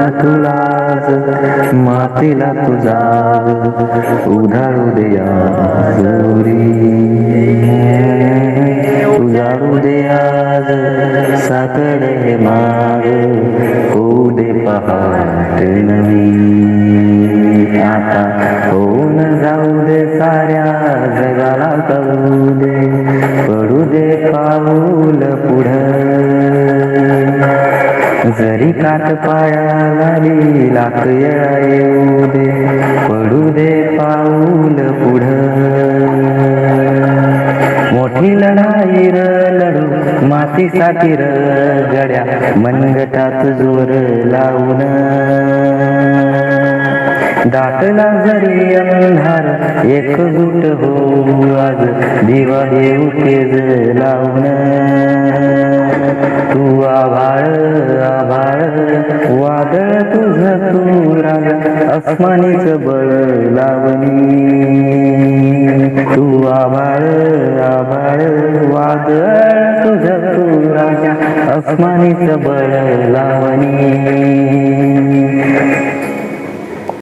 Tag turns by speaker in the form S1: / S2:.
S1: तुला तुलाच मातीला तुझा उधाळू दे आज उजाळू दे आज साकड हे माग होऊ दे पहाट नवी आता होऊन जाऊ दे साऱ्या जगाला कळू दे पडू दे पाऊल पुढं जरी काट पायालाली लाख येळा येऊ दे पडू दे पाऊल पुढं मोठी लढाई र लढू मातीसाठी र गड्या मनगटात जोर लावून दाटला जरी अंधार एकजूट होऊ आज दिवा देऊ तेज लावून तू आभाळ आभाळ वादळ तुझ तू राजा अस्मानीच बळ लावणी तू आभाळ आभाळ वादळ तुझ तू राजा अस्मानीच बळ लावणी